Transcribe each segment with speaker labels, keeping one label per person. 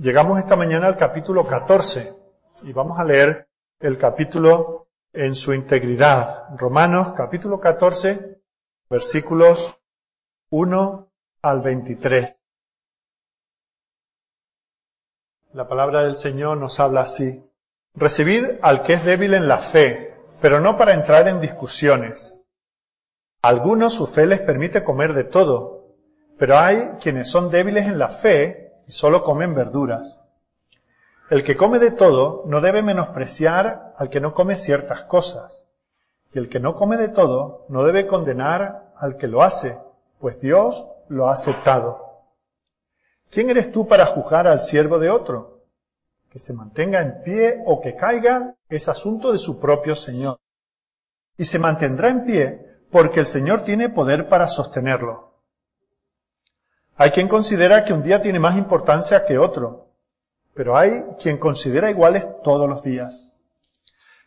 Speaker 1: Llegamos esta mañana al capítulo 14 y vamos a leer el capítulo en su integridad. Romanos, capítulo 14, versículos 1 al 23. La palabra del Señor nos habla así: recibid al que es débil en la fe, pero no para entrar en discusiones. A algunos su fe les permite comer de todo, pero hay quienes son débiles en la fe y solo comen verduras. El que come de todo no debe menospreciar al que no come ciertas cosas, y el que no come de todo no debe condenar al que lo hace, pues Dios lo ha aceptado. ¿Quién eres tú para juzgar al siervo de otro? Que se mantenga en pie o que caiga es asunto de su propio Señor. Y se mantendrá en pie porque el Señor tiene poder para sostenerlo. Hay quien considera que un día tiene más importancia que otro, pero hay quien considera iguales todos los días.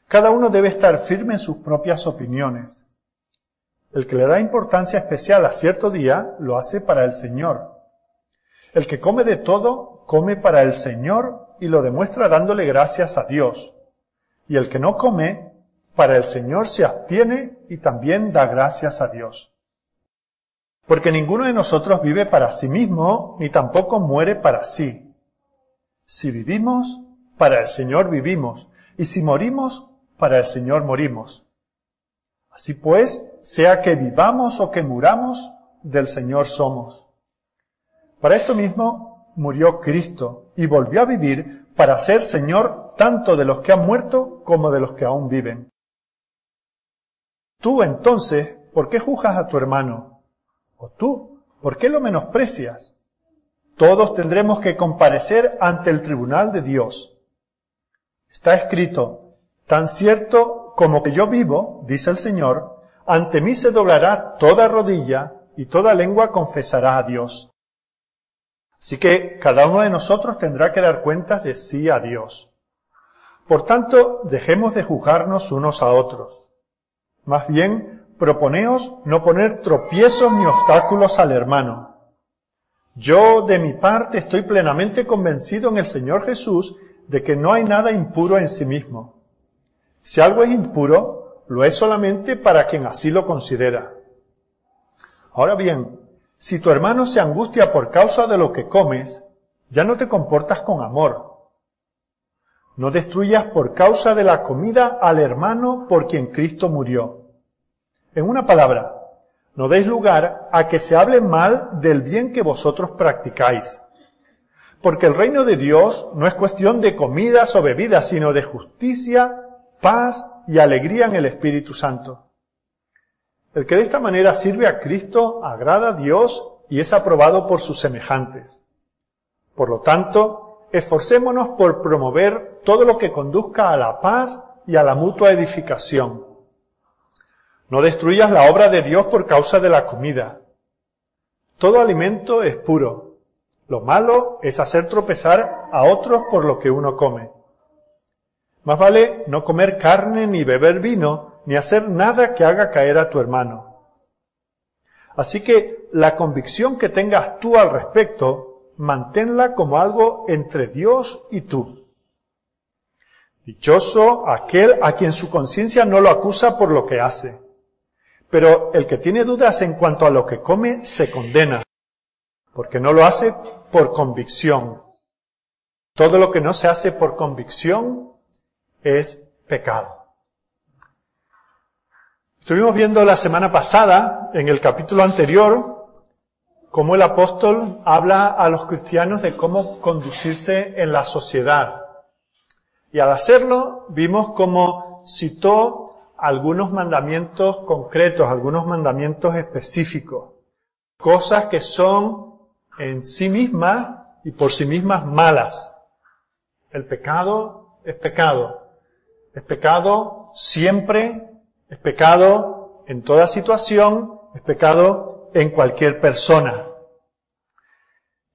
Speaker 1: Cada uno debe estar firme en sus propias opiniones. El que le da importancia especial a cierto día lo hace para el Señor. El que come de todo, come para el Señor y lo demuestra dándole gracias a Dios. Y el que no come, para el Señor se abstiene y también da gracias a Dios. Porque ninguno de nosotros vive para sí mismo, ni tampoco muere para sí. Si vivimos, para el Señor vivimos, y si morimos, para el Señor morimos. Así pues, sea que vivamos o que muramos, del Señor somos. Para esto mismo murió Cristo, y volvió a vivir para ser Señor tanto de los que han muerto como de los que aún viven. Tú entonces, ¿por qué juzgas a tu hermano? ¿O tú, por qué lo menosprecias? Todos tendremos que comparecer ante el tribunal de Dios. Está escrito: tan cierto como que yo vivo, dice el Señor, ante mí se doblará toda rodilla y toda lengua confesará a Dios. Así que cada uno de nosotros tendrá que dar cuentas de sí a Dios. Por tanto, dejemos de juzgarnos unos a otros. Más bien, proponeos no poner tropiezos ni obstáculos al hermano. Yo, de mi parte, estoy plenamente convencido en el Señor Jesús de que no hay nada impuro en sí mismo. Si algo es impuro, lo es solamente para quien así lo considera. Ahora bien, si tu hermano se angustia por causa de lo que comes, ya no te comportas con amor. No destruyas por causa de la comida al hermano por quien Cristo murió. En una palabra, no deis lugar a que se hable mal del bien que vosotros practicáis. Porque el reino de Dios no es cuestión de comidas o bebidas, sino de justicia, paz y alegría en el Espíritu Santo. El que de esta manera sirve a Cristo agrada a Dios y es aprobado por sus semejantes. Por lo tanto, esforcémonos por promover todo lo que conduzca a la paz y a la mutua edificación. No destruyas la obra de Dios por causa de la comida. Todo alimento es puro. Lo malo es hacer tropezar a otros por lo que uno come. Más vale no comer carne, ni beber vino, ni hacer nada que haga caer a tu hermano. Así que la convicción que tengas tú al respecto, manténla como algo entre Dios y tú. Dichoso aquel a quien su conciencia no lo acusa por lo que hace. Pero el que tiene dudas en cuanto a lo que come se condena, porque no lo hace por convicción. Todo lo que no se hace por convicción es pecado. Estuvimos viendo la semana pasada, en el capítulo anterior, cómo el apóstol habla a los cristianos de cómo conducirse en la sociedad. Y al hacerlo, vimos cómo citó algunos mandamientos concretos, algunos mandamientos específicos, cosas que son en sí mismas y por sí mismas malas. El pecado es pecado. Es pecado siempre, es pecado en toda situación, es pecado en cualquier persona.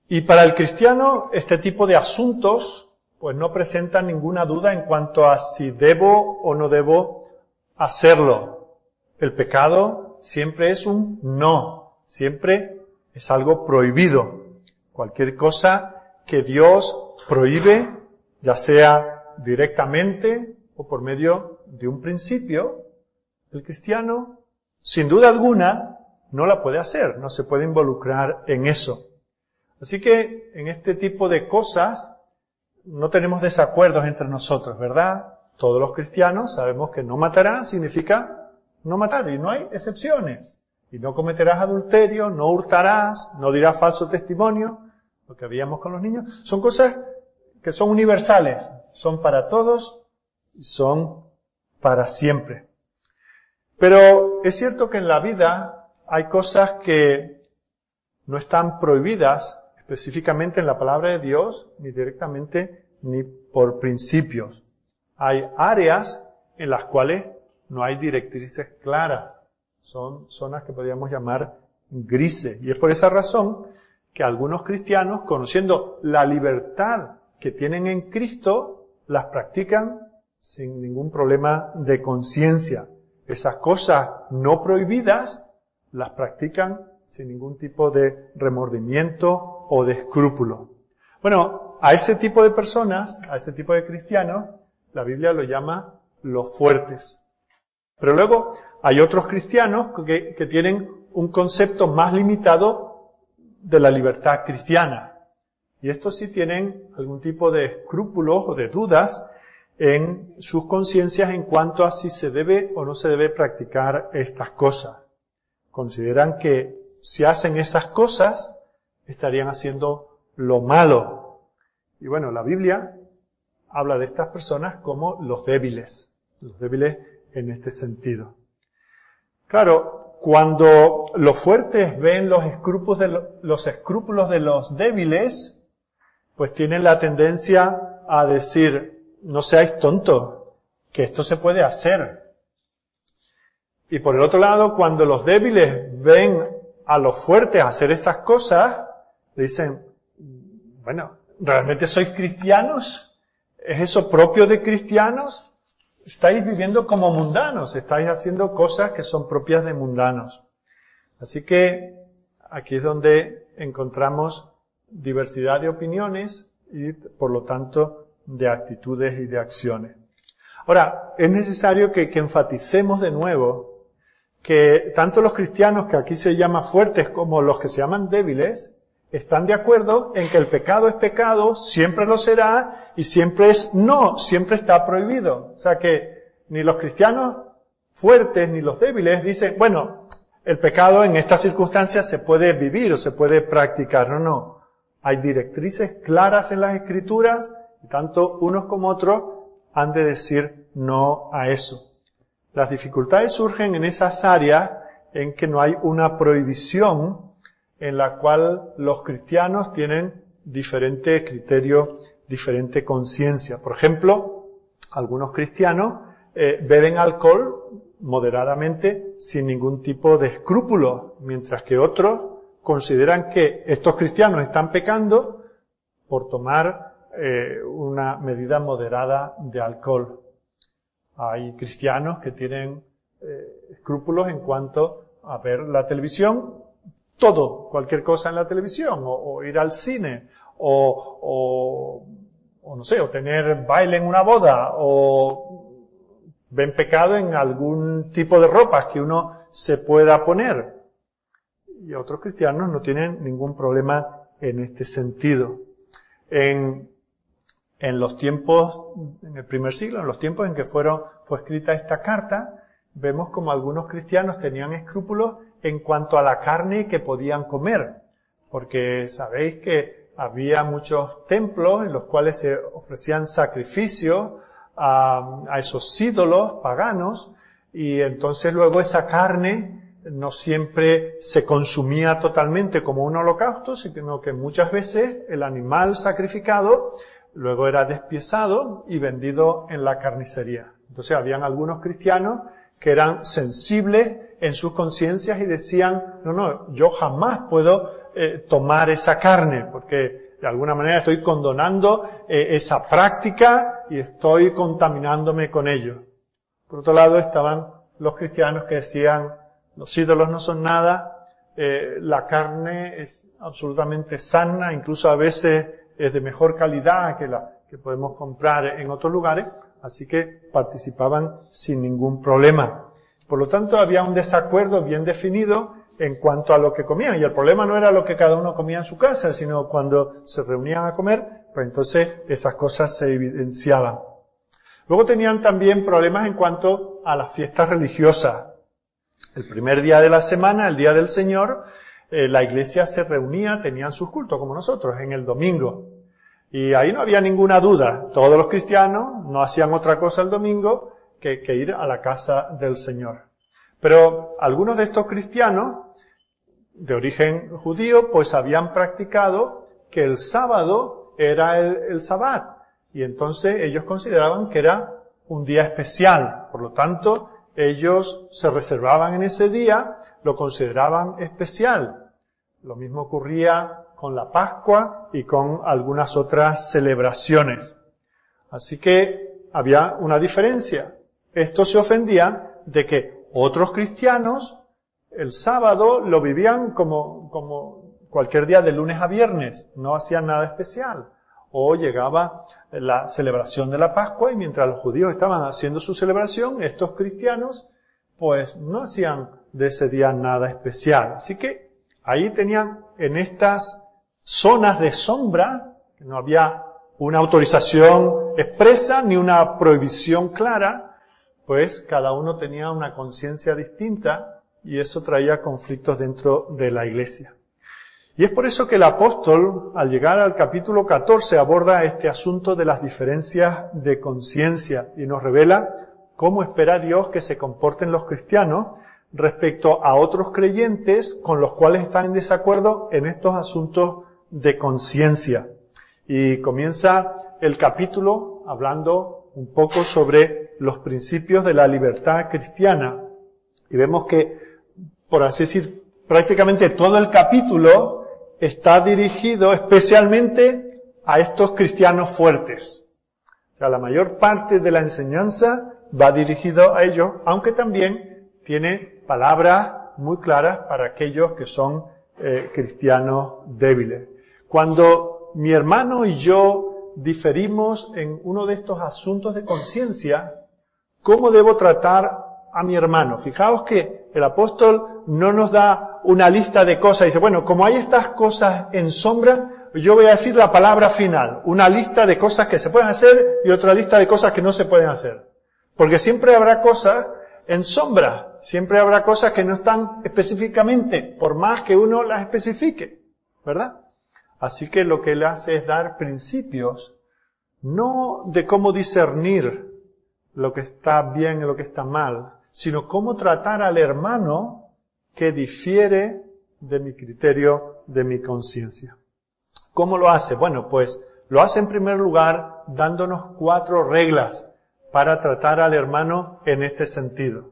Speaker 1: Y para el cristiano este tipo de asuntos pues no presentan ninguna duda en cuanto a si debo o no debo hacerlo. El pecado siempre es un no, siempre es algo prohibido. Cualquier cosa que Dios prohíbe, ya sea directamente o por medio de un principio, el cristiano, sin duda alguna, no la puede hacer, no se puede involucrar en eso. Así que en este tipo de cosas no tenemos desacuerdos entre nosotros, ¿verdad? Todos los cristianos sabemos que no matarás significa no matar, y no hay excepciones. Y no cometerás adulterio, no hurtarás, no dirás falso testimonio, lo que habíamos con los niños. Son cosas que son universales, son para todos y son para siempre. Pero es cierto que en la vida hay cosas que no están prohibidas específicamente en la palabra de Dios, ni directamente, ni por principios. Hay áreas en las cuales no hay directrices claras. Son zonas que podríamos llamar grises. Y es por esa razón que algunos cristianos, conociendo la libertad que tienen en Cristo, las practican sin ningún problema de conciencia. Esas cosas no prohibidas las practican sin ningún tipo de remordimiento o de escrúpulo. Bueno, a ese tipo de personas, a ese tipo de cristianos, la Biblia lo llama los fuertes. Pero luego hay otros cristianos que tienen un concepto más limitado de la libertad cristiana. Y estos sí tienen algún tipo de escrúpulos o de dudas en sus conciencias en cuanto a si se debe o no se debe practicar estas cosas. Consideran que si hacen esas cosas, estarían haciendo lo malo. Y bueno, la Biblia habla de estas personas como los débiles en este sentido. Claro, cuando los fuertes ven los escrúpulos de los débiles, pues tienen la tendencia a decir, no seáis tontos, que esto se puede hacer. Y por el otro lado, cuando los débiles ven a los fuertes hacer esas cosas, le dicen, bueno, ¿realmente sois cristianos? ¿Es eso propio de cristianos? Estáis viviendo como mundanos, estáis haciendo cosas que son propias de mundanos. Así que aquí es donde encontramos diversidad de opiniones y, por lo tanto, de actitudes y de acciones. Ahora, es necesario que enfaticemos de nuevo que tanto los cristianos, que aquí se llaman fuertes, como los que se llaman débiles, están de acuerdo en que el pecado es pecado, siempre lo será, y siempre siempre está prohibido. O sea que ni los cristianos fuertes ni los débiles dicen, bueno, el pecado en estas circunstancias se puede vivir o se puede practicar. No. Hay directrices claras en las Escrituras, y tanto unos como otros han de decir no a eso. Las dificultades surgen en esas áreas en que no hay una prohibición en la cual los cristianos tienen diferente criterio, diferente conciencia. Por ejemplo, algunos cristianos beben alcohol moderadamente sin ningún tipo de escrúpulo, mientras que otros consideran que estos cristianos están pecando por tomar una medida moderada de alcohol. Hay cristianos que tienen escrúpulos en cuanto a ver la televisión, cualquier cosa en la televisión, o ir al cine, o no sé, o tener baile en una boda, o ven pecado en algún tipo de ropa que uno se pueda poner. Y otros cristianos no tienen ningún problema en este sentido. En los tiempos, en el primer siglo, en los tiempos en que fue escrita esta carta, vemos como algunos cristianos tenían escrúpulos en cuanto a la carne que podían comer. Porque sabéis que había muchos templos en los cuales se ofrecían sacrificios a esos ídolos paganos, y entonces luego esa carne no siempre se consumía totalmente como un holocausto, sino que muchas veces el animal sacrificado luego era despiezado y vendido en la carnicería. Entonces habían algunos cristianos que eran sensibles en sus conciencias y decían, no, yo jamás puedo tomar esa carne, porque de alguna manera estoy condonando esa práctica y estoy contaminándome con ello. Por otro lado estaban los cristianos que decían, los ídolos no son nada, la carne es absolutamente sana, incluso a veces es de mejor calidad que la que podemos comprar en otros lugares, así que participaban sin ningún problema. Por lo tanto, había un desacuerdo bien definido en cuanto a lo que comían, y el problema no era lo que cada uno comía en su casa, sino cuando se reunían a comer, pues entonces esas cosas se evidenciaban. Luego tenían también problemas en cuanto a las fiestas religiosas. El primer día de la semana, el día del Señor, la iglesia se reunía, tenían sus cultos como nosotros, en el domingo. Y ahí no había ninguna duda. Todos los cristianos no hacían otra cosa el domingo que ir a la casa del Señor. Pero algunos de estos cristianos, de origen judío, pues habían practicado que el sábado era el sabbat. Y entonces ellos consideraban que era un día especial. Por lo tanto, ellos se reservaban en ese día, lo consideraban especial. Lo mismo ocurría con la Pascua y con algunas otras celebraciones. Así que había una diferencia. Estos se ofendían de que otros cristianos el sábado lo vivían como cualquier día de lunes a viernes, no hacían nada especial. O llegaba la celebración de la Pascua y mientras los judíos estaban haciendo su celebración, estos cristianos pues no hacían de ese día nada especial. Así que ahí tenían en estas zonas de sombra, que no había una autorización expresa ni una prohibición clara, pues cada uno tenía una conciencia distinta y eso traía conflictos dentro de la iglesia. Y es por eso que el apóstol, al llegar al capítulo 14, aborda este asunto de las diferencias de conciencia y nos revela cómo espera Dios que se comporten los cristianos respecto a otros creyentes con los cuales están en desacuerdo en estos asuntos de conciencia. Y comienza el capítulo hablando un poco sobre los principios de la libertad cristiana. Y vemos que, por así decir, prácticamente todo el capítulo está dirigido especialmente a estos cristianos fuertes. O sea, la mayor parte de la enseñanza va dirigido a ellos, aunque también tiene palabras muy claras para aquellos que son cristianos débiles. Cuando mi hermano y yo diferimos en uno de estos asuntos de conciencia, ¿cómo debo tratar a mi hermano? Fijaos que el apóstol no nos da una lista de cosas. Dice, bueno, como hay estas cosas en sombra, yo voy a decir la palabra final. Una lista de cosas que se pueden hacer y otra lista de cosas que no se pueden hacer. Porque siempre habrá cosas en sombra. Siempre habrá cosas que no están específicamente, por más que uno las especifique. ¿Verdad? Así que lo que él hace es dar principios, no de cómo discernir lo que está bien y lo que está mal, sino cómo tratar al hermano que difiere de mi criterio, de mi conciencia. ¿Cómo lo hace? Bueno, pues lo hace en primer lugar dándonos 4 reglas para tratar al hermano en este sentido.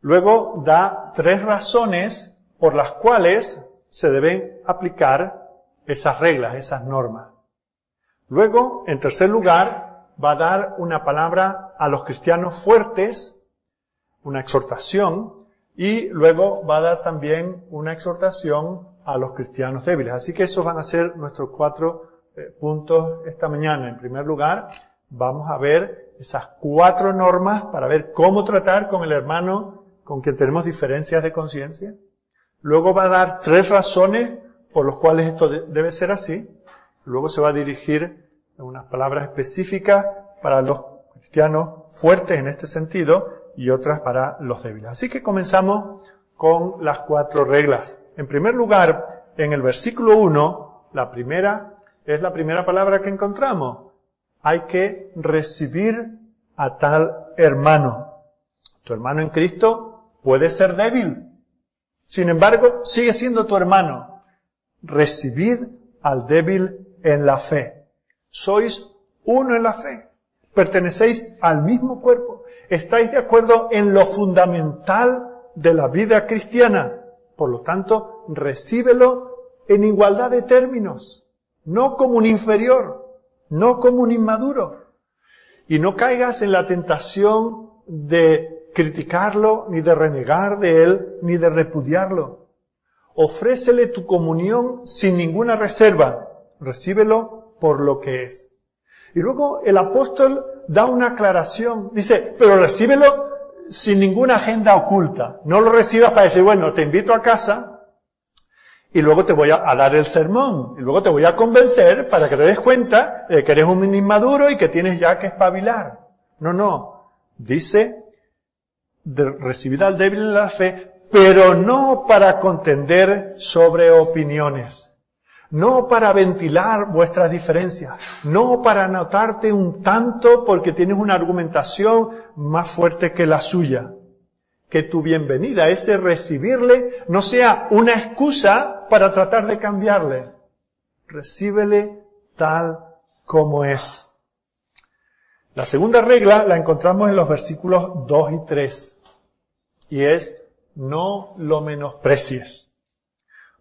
Speaker 1: Luego da 3 razones por las cuales se deben aplicar esas reglas, esas normas. Luego, en tercer lugar, va a dar una palabra a los cristianos fuertes, una exhortación, y luego va a dar también una exhortación a los cristianos débiles. Así que esos van a ser nuestros 4 puntos esta mañana. En primer lugar, vamos a ver esas 4 normas para ver cómo tratar con el hermano con quien tenemos diferencias de conciencia. Luego va a dar 3 razones por las cuales esto debe ser así. Luego se va a dirigir a unas palabras específicas para los cristianos fuertes en este sentido y otras para los débiles. Así que comenzamos con las 4 reglas. En primer lugar, en el versículo 1, la primera es la primera palabra que encontramos. Hay que recibir a tal hermano. Tu hermano en Cristo puede ser débil. Sin embargo, sigue siendo tu hermano. Recibid al débil en la fe. Sois uno en la fe. Pertenecéis al mismo cuerpo. Estáis de acuerdo en lo fundamental de la vida cristiana. Por lo tanto, recíbelo en igualdad de términos. No como un inferior. No como un inmaduro. Y no caigas en la tentación de criticarlo, ni de renegar de él, ni de repudiarlo. Ofrécele tu comunión sin ninguna reserva. recíbelo por lo que es. Y luego el apóstol da una aclaración, dice, pero recíbelo sin ninguna agenda oculta. No lo recibas para decir, bueno, te invito a casa y luego te voy a dar el sermón, y luego te voy a convencer para que te des cuenta de que eres un inmaduro y que tienes ya que espabilar. No. Dice, recibid al débil en la fe, pero no para contender sobre opiniones, no para ventilar vuestras diferencias, no para anotarte un tanto porque tienes una argumentación más fuerte que la suya. Que tu bienvenida, ese recibirle, no sea una excusa para tratar de cambiarle. Recíbele tal como es. La segunda regla la encontramos en los versículos 2 y 3. Y es, no lo menosprecies.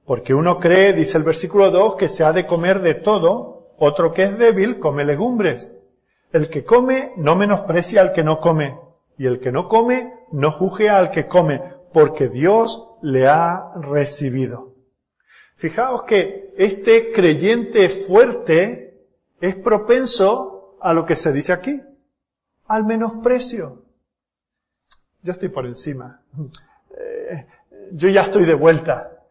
Speaker 1: Porque uno cree, dice el versículo 2, que se ha de comer de todo, otro que es débil come legumbres. El que come no menosprecia al que no come, y el que no come no juzgue al que come, porque Dios le ha recibido. Fijaos que este creyente fuerte es propenso a lo que se dice aquí, al menosprecio. Yo estoy por encima. Yo ya estoy de vuelta.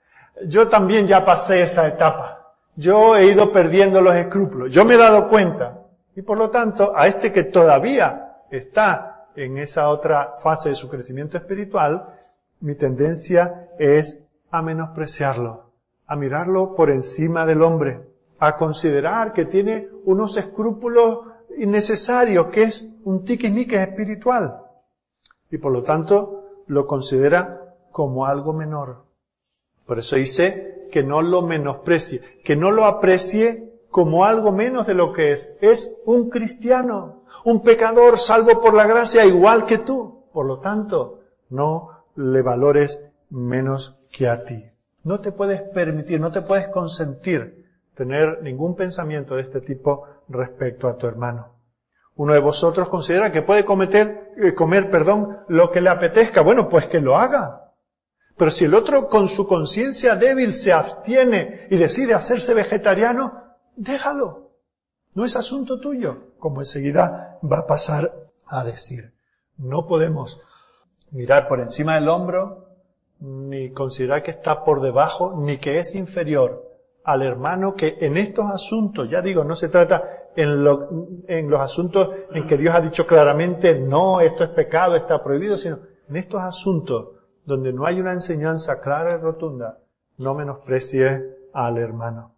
Speaker 1: Yo también ya pasé esa etapa. Yo he ido perdiendo los escrúpulos. Yo me he dado cuenta. Y por lo tanto, a este que todavía está en esa otra fase de su crecimiento espiritual, mi tendencia es a menospreciarlo, a mirarlo por encima del hombre, a considerar que tiene unos escrúpulos innecesarios, que es un tiquismiquis espiritual. Y por lo tanto, lo considera como algo menor. Por eso dice que no lo menosprecie, que no lo aprecie como algo menos de lo que es. Es un cristiano, un pecador salvo por la gracia igual que tú. Por lo tanto, no le valores menos que a ti. No te puedes permitir, no te puedes consentir tener ningún pensamiento de este tipo respecto a tu hermano. Uno de vosotros considera que puede comer lo que le apetezca. Bueno, pues que lo haga. Pero si el otro con su conciencia débil se abstiene y decide hacerse vegetariano, déjalo. No es asunto tuyo, como enseguida va a pasar a decir. No podemos mirar por encima del hombro, ni considerar que está por debajo, ni que es inferior al hermano que en estos asuntos, ya digo, no se trata en los asuntos en que Dios ha dicho claramente, no, esto es pecado, está prohibido, sino en estos asuntos donde no hay una enseñanza clara y rotunda, no menosprecie al hermano.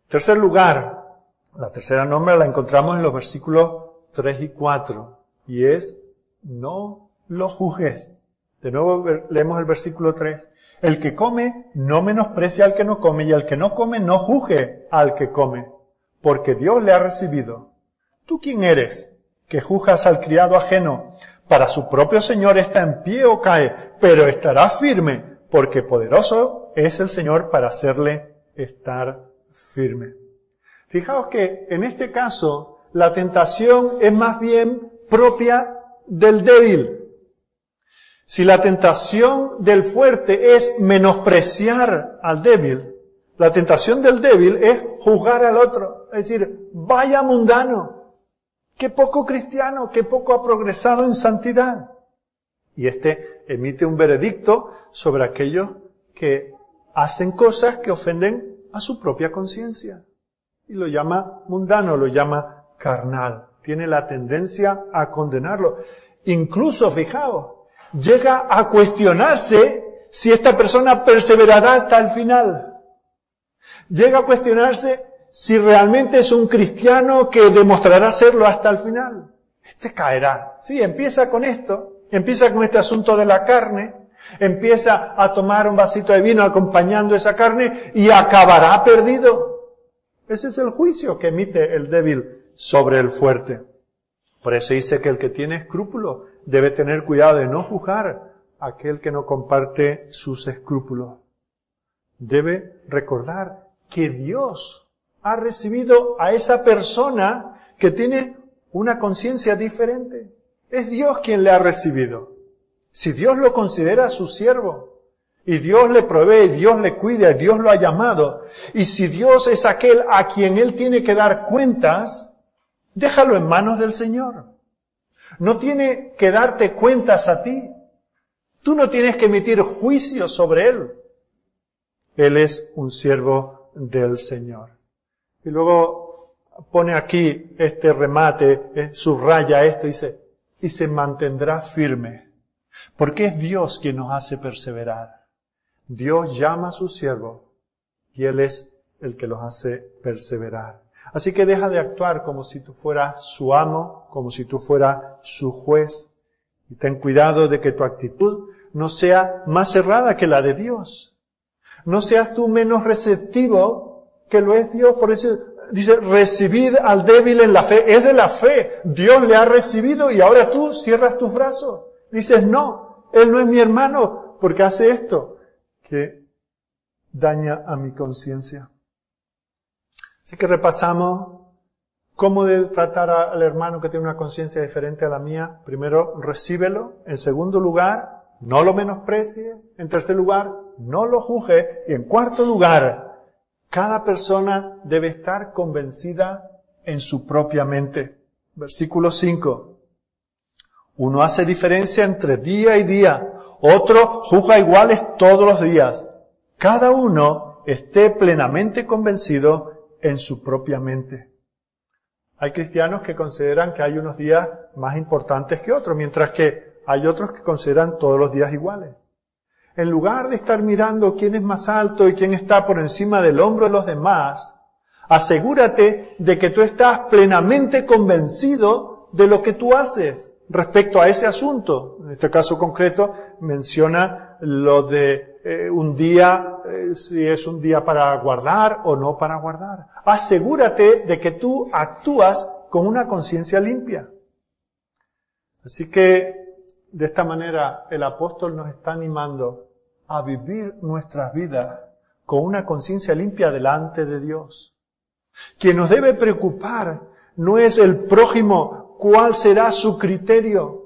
Speaker 1: En tercer lugar, la tercera norma la encontramos en los versículos 3 y 4, y es, no lo juzgues. De nuevo leemos el versículo 3. El que come no menosprecia al que no come, y el que no come no juzgue al que come, porque Dios le ha recibido. ¿Tú quién eres que juzgas al criado ajeno? Para su propio Señor está en pie o cae, pero estará firme, porque poderoso es el Señor para hacerle estar firme. Fijaos que en este caso la tentación es más bien propia del débil. Si la tentación del fuerte es menospreciar al débil, la tentación del débil es juzgar al otro. Es decir, vaya mundano, qué poco cristiano, qué poco ha progresado en santidad. Y emite un veredicto sobre aquellos que hacen cosas que ofenden a su propia conciencia. Y lo llama mundano, lo llama carnal. Tiene la tendencia a condenarlo. Incluso, fijaos, llega a cuestionarse si esta persona perseverará hasta el final. Llega a cuestionarse si realmente es un cristiano que demostrará serlo hasta el final. Caerá. Sí, empieza con esto, empieza con este asunto de la carne, empieza a tomar un vasito de vino acompañando esa carne y acabará perdido. Ese es el juicio que emite el débil sobre el fuerte. Por eso dice que el que tiene escrúpulos debe tener cuidado de no juzgar a aquel que no comparte sus escrúpulos. Debe recordar que Dios ha recibido a esa persona que tiene una conciencia diferente. Es Dios quien le ha recibido. Si Dios lo considera su siervo, Y Dios le provee, y Dios le cuida, y Dios lo ha llamado. Y si Dios es aquel a quien Él tiene que dar cuentas, déjalo en manos del Señor. No tiene que darte cuentas a ti. Tú no tienes que emitir juicio sobre Él. Él es un siervo del Señor. Y luego pone aquí este remate, subraya esto, dice, y se mantendrá firme. Porque es Dios quien nos hace perseverar. Dios llama a su siervo y Él es el que los hace perseverar. Así que deja de actuar como si tú fueras su amo, como si tú fueras su juez. Y ten cuidado de que tu actitud no sea más cerrada que la de Dios. No seas tú menos receptivo que lo es Dios. Por eso dice, recibid al débil en la fe. Es de la fe. Dios le ha recibido y ahora tú cierras tus brazos. Dices, no, él no es mi hermano porque hace esto que daña a mi conciencia. Así que repasamos cómo de tratar al hermano que tiene una conciencia diferente a la mía. Primero, recíbelo. En segundo lugar, no lo menosprecie. En tercer lugar, no lo juzgue. Y en cuarto lugar, cada persona debe estar convencida en su propia mente. Versículo 5. Uno hace diferencia entre día y día. Otro juzga iguales todos los días. Cada uno esté plenamente convencido en su propia mente. Hay cristianos que consideran que hay unos días más importantes que otros, mientras que hay otros que consideran todos los días iguales. En lugar de estar mirando quién es más alto y quién está por encima del hombro de los demás, asegúrate de que tú estás plenamente convencido de lo que tú haces respecto a ese asunto. En este caso concreto menciona lo de un día, si es un día para guardar o no para guardar. Asegúrate de que tú actúas con una conciencia limpia. Así que de esta manera el apóstol nos está animando a vivir nuestras vidas con una conciencia limpia delante de Dios. Quien nos debe preocupar no es el prójimo, cuál será su criterio.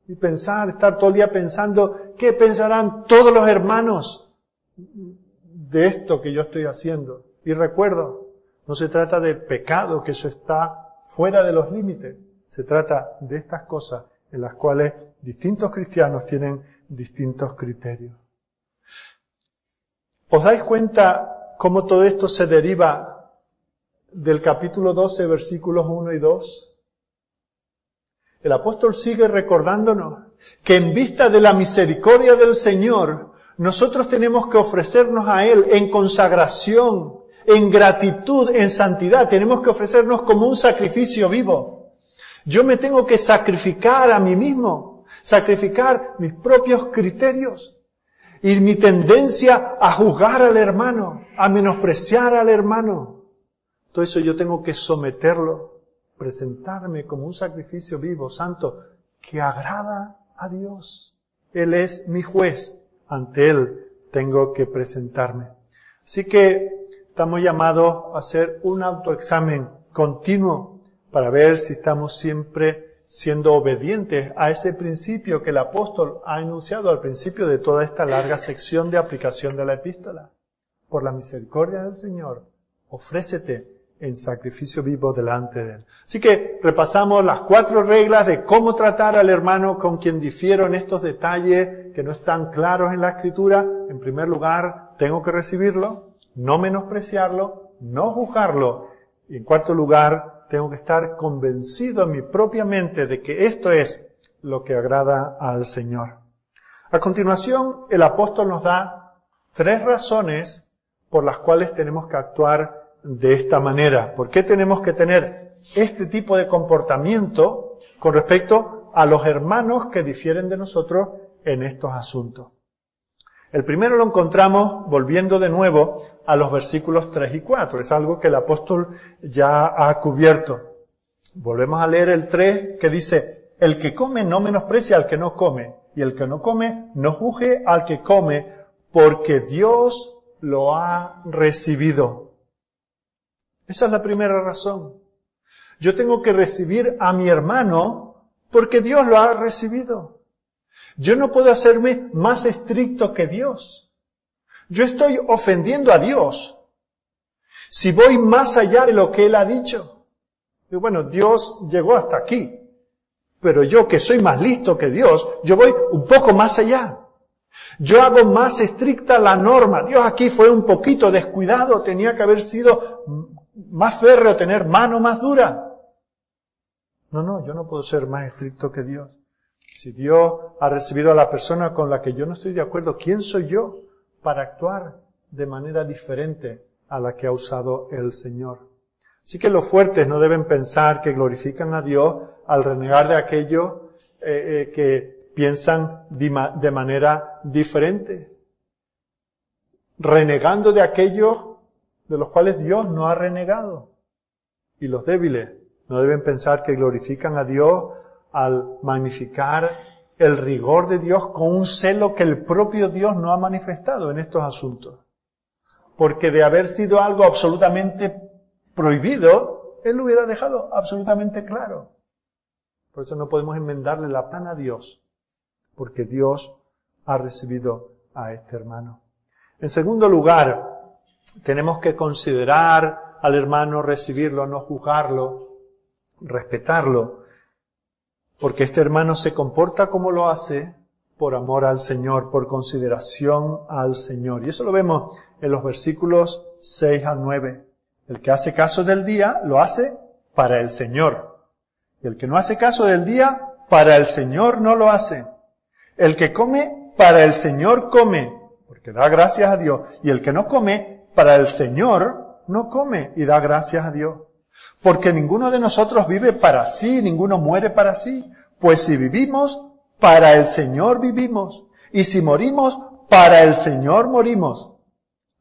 Speaker 1: Y estar todo el día pensando, ¿qué pensarán todos los hermanos de esto que yo estoy haciendo? Y recuerdo, no se trata de pecado, que eso está fuera de los límites. Se trata de estas cosas en las cuales distintos cristianos tienen distintos criterios. ¿Os dais cuenta cómo todo esto se deriva del capítulo 12, versículos 1 y 2? El apóstol sigue recordándonos que en vista de la misericordia del Señor, nosotros tenemos que ofrecernos a Él en consagración, en gratitud, en santidad. Tenemos que ofrecernos como un sacrificio vivo. Yo me tengo que sacrificar a mí mismo, sacrificar mis propios criterios y mi tendencia a juzgar al hermano, a menospreciar al hermano. Todo eso yo tengo que someterlo, presentarme como un sacrificio vivo, santo, que agrada a Dios. Él es mi juez. Ante Él tengo que presentarme. Así que estamos llamados a hacer un autoexamen continuo para ver si estamos siempre siendo obedientes a ese principio que el apóstol ha enunciado al principio de toda esta larga sección de aplicación de la epístola. Por la misericordia del Señor, ofrécete en sacrificio vivo delante de Él. Así que repasamos las 4 reglas de cómo tratar al hermano con quien difiero en estos detalles que no están claros en la Escritura. En primer lugar, tengo que recibirlo, no menospreciarlo, no juzgarlo. Y en cuarto lugar, tengo que estar convencido en mi propia mente de que esto es lo que agrada al Señor. A continuación, el apóstol nos da 3 razones por las cuales tenemos que actuar de esta manera. ¿Por qué tenemos que tener este tipo de comportamiento con respecto a los hermanos que difieren de nosotros en estos asuntos? El primero lo encontramos volviendo de nuevo a los versículos 3 y 4. Es algo que el apóstol ya ha cubierto. Volvemos a leer el 3 que dice, el que come no menosprecia al que no come, y el que no come no juzgue al que come, porque Dios lo ha recibido. Esa es la primera razón. Yo tengo que recibir a mi hermano porque Dios lo ha recibido. Yo no puedo hacerme más estricto que Dios. Yo estoy ofendiendo a Dios si voy más allá de lo que Él ha dicho. Y bueno, Dios llegó hasta aquí, pero yo que soy más listo que Dios, yo voy un poco más allá. Yo hago más estricta la norma. Dios aquí fue un poquito descuidado, tenía que haber sido más férreo, tener mano más dura. No, yo no puedo ser más estricto que Dios. Si Dios ha recibido a la persona con la que yo no estoy de acuerdo, ¿quién soy yo para actuar de manera diferente a la que ha usado el Señor? Así que los fuertes no deben pensar que glorifican a Dios al renegar de aquello que piensan de manera diferente. Renegando de aquellos de los cuales Dios no ha renegado. Y los débiles no deben pensar que glorifican a Dios al magnificar el rigor de Dios con un celo que el propio Dios no ha manifestado en estos asuntos. Porque de haber sido algo absolutamente prohibido, Él lo hubiera dejado absolutamente claro. Por eso no podemos enmendarle la pan a Dios, porque Dios ha recibido a este hermano. En segundo lugar, tenemos que considerar al hermano, recibirlo, no juzgarlo, respetarlo, porque este hermano se comporta como lo hace por amor al Señor, por consideración al Señor. Y eso lo vemos en los versículos 6 al 9. El que hace caso del día, lo hace para el Señor. Y el que no hace caso del día, para el Señor no lo hace. El que come, para el Señor come, porque da gracias a Dios. Y el que no come, para el Señor no come y da gracias a Dios. Porque ninguno de nosotros vive para sí, ninguno muere para sí. Pues si vivimos, para el Señor vivimos. Y si morimos, para el Señor morimos.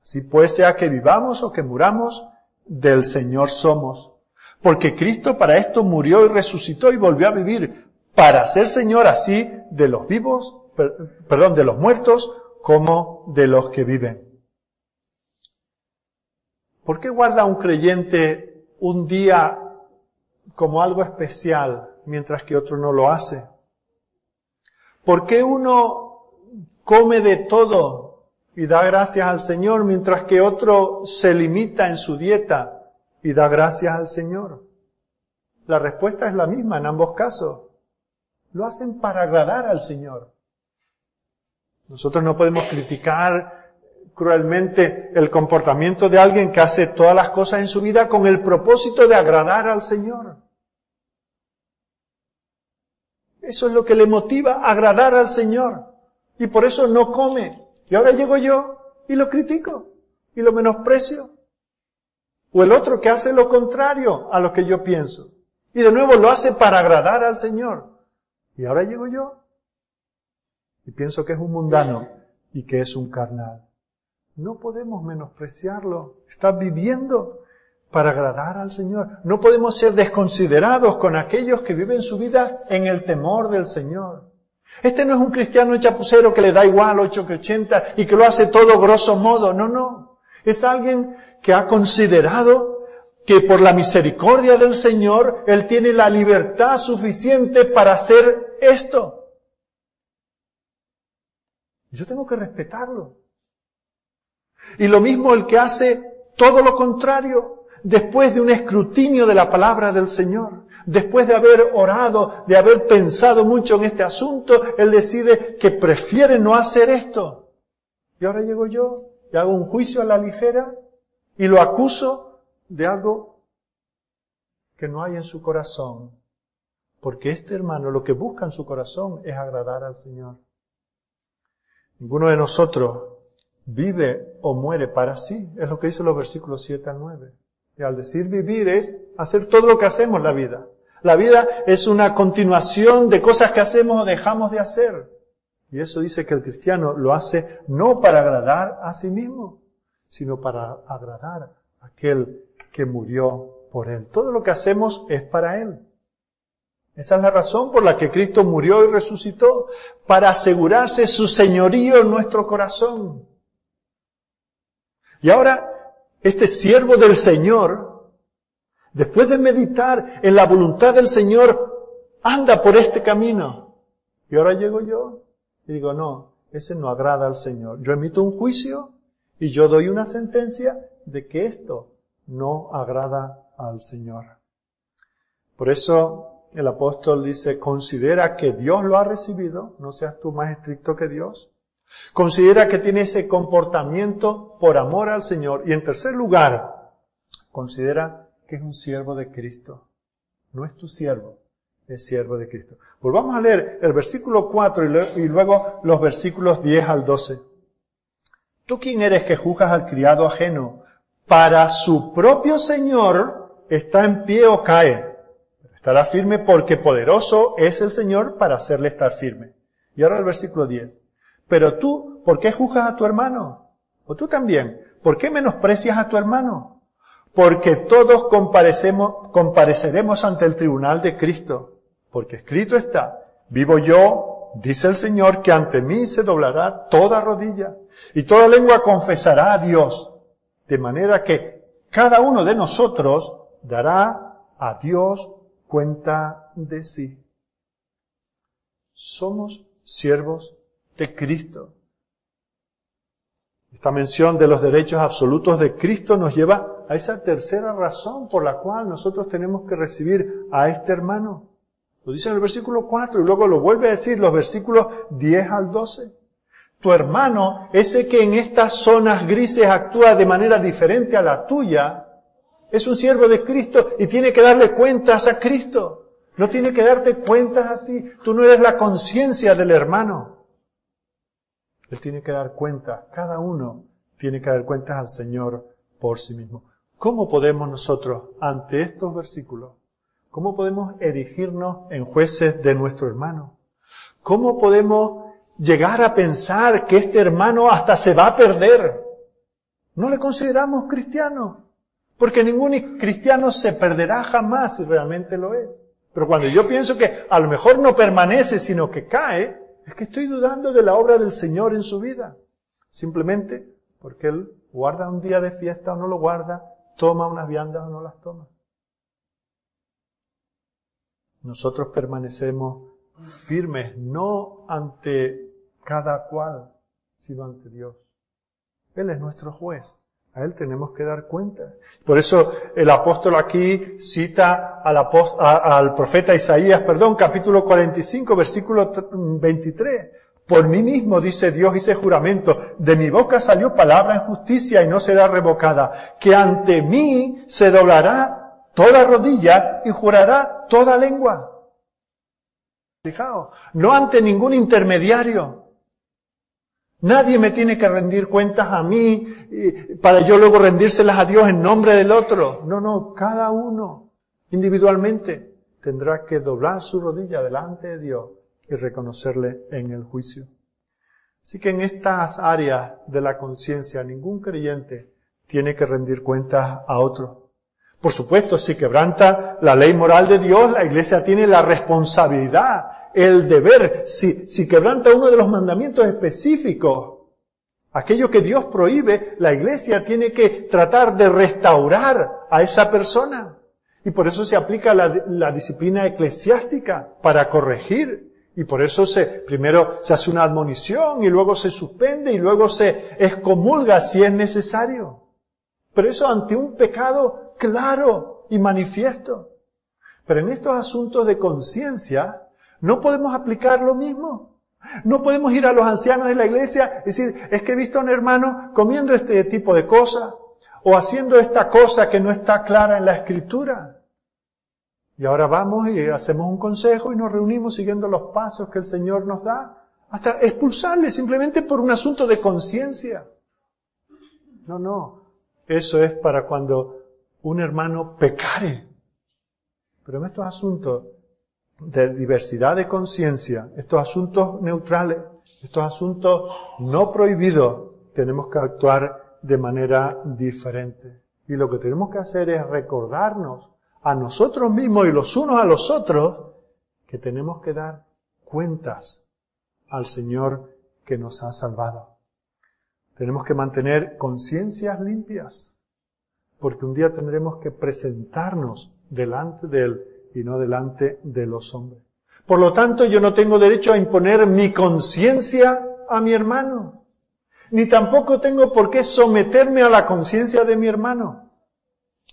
Speaker 1: Así pues, sea que vivamos o que muramos, del Señor somos. Porque Cristo para esto murió y resucitó y volvió a vivir, para ser Señor así de los vivos, de los muertos, como de los que viven. ¿Por qué guarda un creyente un día como algo especial, mientras que otro no lo hace? ¿Por qué uno come de todo y da gracias al Señor, mientras que otro se limita en su dieta y da gracias al Señor? La respuesta es la misma en ambos casos. Lo hacen para agradar al Señor. Nosotros no podemos criticar cruelmente el comportamiento de alguien que hace todas las cosas en su vida con el propósito de agradar al Señor. Eso es lo que le motiva a agradar al Señor. Y por eso no come. Y ahora llego yo y lo critico y lo menosprecio. O el otro que hace lo contrario a lo que yo pienso. Y de nuevo lo hace para agradar al Señor. Y ahora llego yo y pienso que es un mundano y que es un carnal. No podemos menospreciarlo. Está viviendo para agradar al Señor. No podemos ser desconsiderados con aquellos que viven su vida en el temor del Señor. Este no es un cristiano chapucero que le da igual 8 que 80 y que lo hace todo grosso modo. No. Es alguien que ha considerado que por la misericordia del Señor, Él tiene la libertad suficiente para hacer esto. Yo tengo que respetarlo. Y lo mismo el que hace todo lo contrario, después de un escrutinio de la palabra del Señor, después de haber orado, de haber pensado mucho en este asunto, él decide que prefiere no hacer esto. Y ahora llego yo y hago un juicio a la ligera y lo acuso de algo que no hay en su corazón. Porque este hermano lo que busca en su corazón es agradar al Señor. Ninguno de nosotros vive o muere para sí. Es lo que dicen los versículos 7 al 9. Y al decir vivir es hacer todo lo que hacemos en la vida. La vida es una continuación de cosas que hacemos o dejamos de hacer. Y eso dice que el cristiano lo hace no para agradar a sí mismo, sino para agradar a aquel que murió por él. Todo lo que hacemos es para él. Esa es la razón por la que Cristo murió y resucitó, para asegurarse su señorío en nuestro corazón. Y ahora, este siervo del Señor, después de meditar en la voluntad del Señor, anda por este camino. Y ahora llego yo y digo, no, ese no agrada al Señor. Yo emito un juicio Y yo doy una sentencia de que esto no agrada al Señor. Por eso el apóstol dice, considera que Dios lo ha recibido, no seas tú más estricto que Dios. Considera que tiene ese comportamiento por amor al Señor. Y en tercer lugar, considera que es un siervo de Cristo. No es tu siervo, es siervo de Cristo. Volvamos a leer el versículo 4 y luego los versículos 10 al 12. ¿Tú quién eres que juzgas al criado ajeno? Para su propio Señor está en pie o cae. Estará firme porque poderoso es el Señor para hacerle estar firme. Y ahora el versículo 10. Pero tú, ¿por qué juzgas a tu hermano? O tú también, ¿por qué menosprecias a tu hermano? Porque todos compareceremos ante el tribunal de Cristo. Porque escrito está, vivo yo, dice el Señor, que ante mí se doblará toda rodilla y toda lengua confesará a Dios. De manera que cada uno de nosotros dará a Dios cuenta de sí. Somos siervos de Cristo. Esta mención de los derechos absolutos de Cristo nos lleva a esa tercera razón por la cual nosotros tenemos que recibir a este hermano. Lo dice en el versículo 4 y luego lo vuelve a decir los versículos 10 al 12. Tu hermano, ese que en estas zonas grises actúa de manera diferente a la tuya, es un siervo de Cristo y tiene que darle cuentas a Cristo. No tiene que darte cuentas a ti. Tú no eres la conciencia del hermano. Él tiene que dar cuentas. Cada uno tiene que dar cuentas al Señor por sí mismo. ¿Cómo podemos nosotros, ante estos versículos, cómo podemos erigirnos en jueces de nuestro hermano? ¿Cómo podemos llegar a pensar que este hermano hasta se va a perder? No le consideramos cristiano. Porque ningún cristiano se perderá jamás si realmente lo es. Pero cuando yo pienso que a lo mejor no permanece, sino que cae, es que estoy dudando de la obra del Señor en su vida. Simplemente porque Él guarda un día de fiesta o no lo guarda, toma unas viandas o no las toma. Nosotros permanecemos firmes, no ante cada cual, sino ante Dios. Él es nuestro juez. A Él tenemos que dar cuenta. Por eso el apóstol aquí cita al profeta Isaías, capítulo 45, versículo 23. Por mí mismo, dice Dios, hice juramento, de mi boca salió palabra en justicia y no será revocada, que ante mí se doblará toda rodilla y jurará toda lengua. Fijaos, no ante ningún intermediario. Nadie me tiene que rendir cuentas a mí para yo luego rendírselas a Dios en nombre del otro. No, cada uno individualmente tendrá que doblar su rodilla delante de Dios y reconocerle en el juicio. Así que en estas áreas de la conciencia ningún creyente tiene que rendir cuentas a otro. Por supuesto, si quebranta la ley moral de Dios, la Iglesia tiene la responsabilidad, el deber, si quebranta uno de los mandamientos específicos, aquello que Dios prohíbe, la Iglesia tiene que tratar de restaurar a esa persona. Y por eso se aplica la disciplina eclesiástica para corregir. Y por eso primero se hace una admonición y luego se suspende y luego se excomulga si es necesario. Pero eso ante un pecado claro y manifiesto. Pero en estos asuntos de conciencia, no podemos aplicar lo mismo. No podemos ir a los ancianos de la iglesia y decir, es que he visto a un hermano comiendo este tipo de cosas o haciendo esta cosa que no está clara en la Escritura. Y ahora vamos y hacemos un consejo y nos reunimos siguiendo los pasos que el Señor nos da, hasta expulsarle simplemente por un asunto de conciencia. No. Eso es para cuando un hermano pecare. Pero en estos asuntos de diversidad de conciencia, estos asuntos neutrales, estos asuntos no prohibidos, tenemos que actuar de manera diferente. Y lo que tenemos que hacer es recordarnos a nosotros mismos y los unos a los otros que tenemos que dar cuentas al Señor que nos ha salvado. Tenemos que mantener conciencias limpias, porque un día tendremos que presentarnos delante de Él y no delante de los hombres. Por lo tanto, yo no tengo derecho a imponer mi conciencia a mi hermano. Ni tampoco tengo por qué someterme a la conciencia de mi hermano.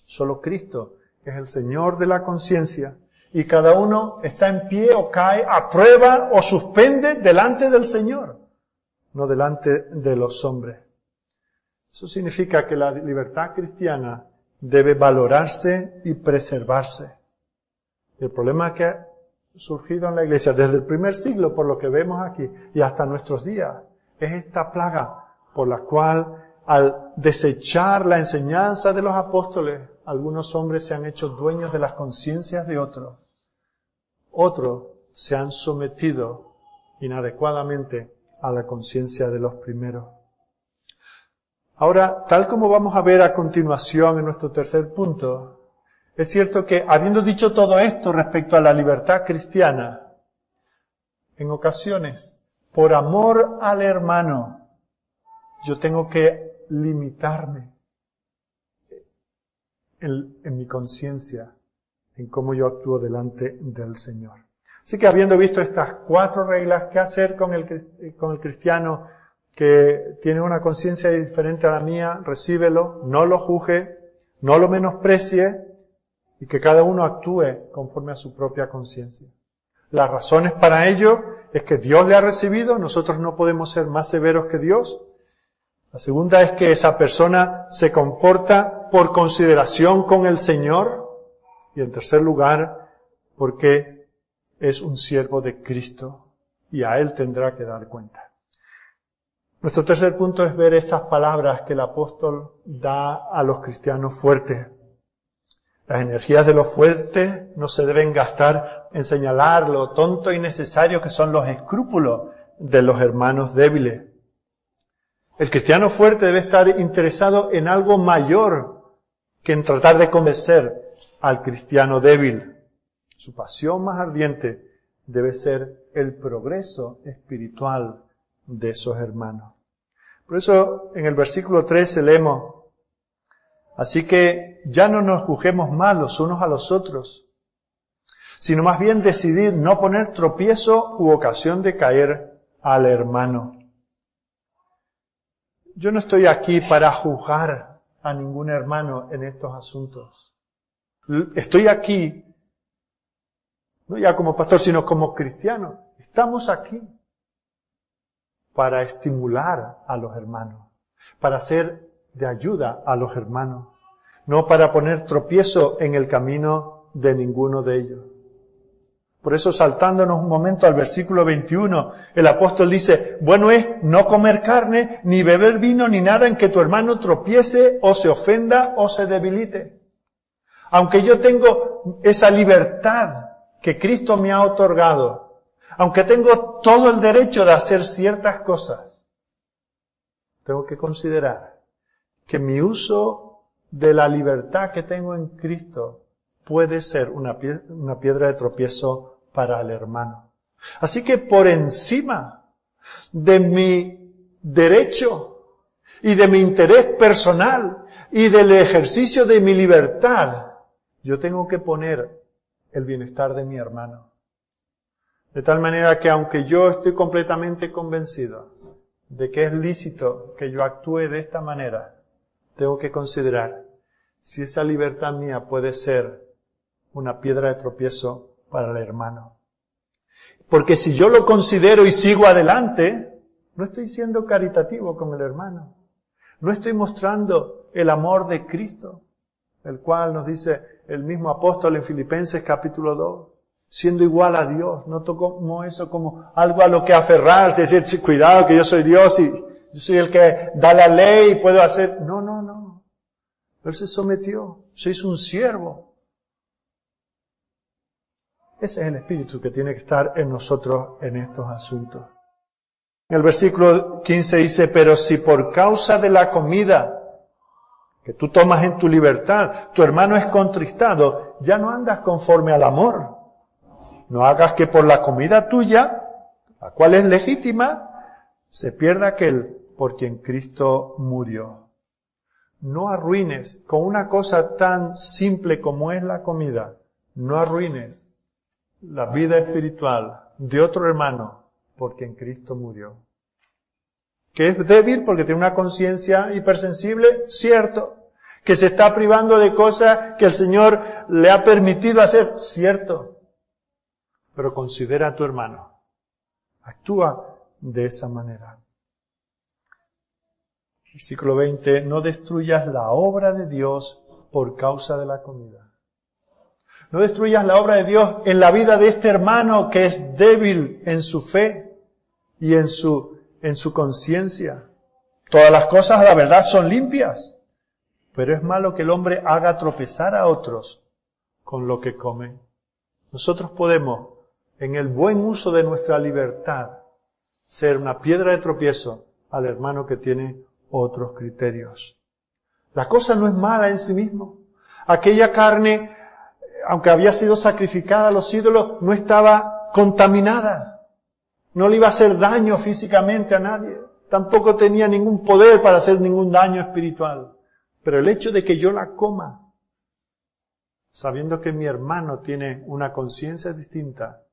Speaker 1: Solo Cristo es el Señor de la conciencia. Y cada uno está en pie o cae, aprueba o suspende delante del Señor, no delante de los hombres. Eso significa que la libertad cristiana debe valorarse y preservarse. El problema que ha surgido en la Iglesia desde el primer siglo, por lo que vemos aquí, y hasta nuestros días, es esta plaga por la cual, al desechar la enseñanza de los apóstoles, algunos hombres se han hecho dueños de las conciencias de otros. Otros se han sometido inadecuadamente a la conciencia de los primeros. Ahora, tal como vamos a ver a continuación en nuestro tercer punto, es cierto que, habiendo dicho todo esto respecto a la libertad cristiana, en ocasiones, por amor al hermano, yo tengo que limitarme en mi conciencia, en cómo yo actúo delante del Señor. Así que habiendo visto estas 4 reglas, ¿qué hacer con el cristiano que tiene una conciencia diferente a la mía? Recíbelo, no lo juzgue, no lo menosprecie y que cada uno actúe conforme a su propia conciencia. Las razones para ello es que Dios le ha recibido, nosotros no podemos ser más severos que Dios. La segunda es que esa persona se comporta por consideración con el Señor. Y en tercer lugar, porque es un siervo de Cristo y a Él tendrá que dar cuenta. Nuestro tercer punto es ver estas palabras que el apóstol da a los cristianos fuertes. Las energías de los fuertes no se deben gastar en señalar lo tonto y necesario que son los escrúpulos de los hermanos débiles. El cristiano fuerte debe estar interesado en algo mayor que en tratar de convencer al cristiano débil. Su pasión más ardiente debe ser el progreso espiritual de esos hermanos. Por eso en el versículo 13 leemos: así que ya no nos juzguemos más los unos a los otros, sino más bien decidir no poner tropiezo u ocasión de caer al hermano. Yo no estoy aquí para juzgar a ningún hermano en estos asuntos. Estoy aquí, no ya como pastor, sino como cristiano. Estamos aquí para estimular a los hermanos, para ser de ayuda a los hermanos, no para poner tropiezo en el camino de ninguno de ellos. Por eso, saltándonos un momento al versículo 21, el apóstol dice: bueno es no comer carne, ni beber vino, ni nada en que tu hermano tropiece, o se ofenda, o se debilite. Aunque yo tengo esa libertad que Cristo me ha otorgado, aunque tengo todo el derecho de hacer ciertas cosas, tengo que considerar que mi uso de la libertad que tengo en Cristo puede ser una piedra de tropiezo para el hermano. Así que por encima de mi derecho y de mi interés personal y del ejercicio de mi libertad, yo tengo que poner el bienestar de mi hermano. De tal manera que aunque yo estoy completamente convencido de que es lícito que yo actúe de esta manera, tengo que considerar si esa libertad mía puede ser una piedra de tropiezo para el hermano. Porque si yo lo considero y sigo adelante, no estoy siendo caritativo con el hermano. No estoy mostrando el amor de Cristo, el cual nos dice el mismo apóstol en Filipenses capítulo 2, siendo igual a Dios. No tomo eso como algo a lo que aferrarse, decir, cuidado que yo soy Dios y yo soy el que da la ley y puedo hacer. No, no, no. Él se sometió, se hizo un siervo. Ese es el espíritu que tiene que estar en nosotros en estos asuntos. En el versículo 15 dice: pero si por causa de la comida que tú tomas en tu libertad, tu hermano es contristado, ya no andas conforme al amor. No hagas que por la comida tuya, la cual es legítima, se pierda aquel por quien Cristo murió. No arruines con una cosa tan simple como es la comida, no arruines la vida espiritual de otro hermano por quien Cristo murió. Que es débil porque tiene una conciencia hipersensible, cierto. Que se está privando de cosas que el Señor le ha permitido hacer, cierto. Pero considera a tu hermano. Actúa de esa manera. Versículo 20, no destruyas la obra de Dios por causa de la comida. No destruyas la obra de Dios en la vida de este hermano que es débil en su fe y en su conciencia. Todas las cosas, la verdad, son limpias, pero es malo que el hombre haga tropezar a otros con lo que come. Nosotros podemos, en el buen uso de nuestra libertad, ser una piedra de tropiezo al hermano que tiene otros criterios. La cosa no es mala en sí mismo. Aquella carne, aunque había sido sacrificada a los ídolos, no estaba contaminada. No le iba a hacer daño físicamente a nadie. Tampoco tenía ningún poder para hacer ningún daño espiritual. Pero el hecho de que yo la coma, sabiendo que mi hermano tiene una conciencia distinta,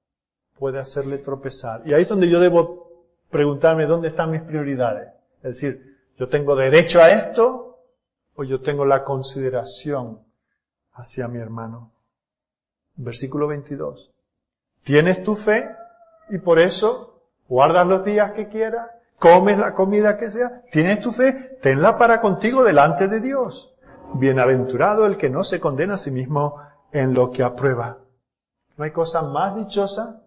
Speaker 1: puede hacerle tropezar. Y ahí es donde yo debo preguntarme dónde están mis prioridades. Es decir, ¿yo tengo derecho a esto o yo tengo la consideración hacia mi hermano? Versículo 22. ¿Tienes tu fe y por eso guardas los días que quieras? ¿Comes la comida que sea? ¿Tienes tu fe? Tenla para contigo delante de Dios. Bienaventurado el que no se condena a sí mismo en lo que aprueba. No hay cosa más dichosa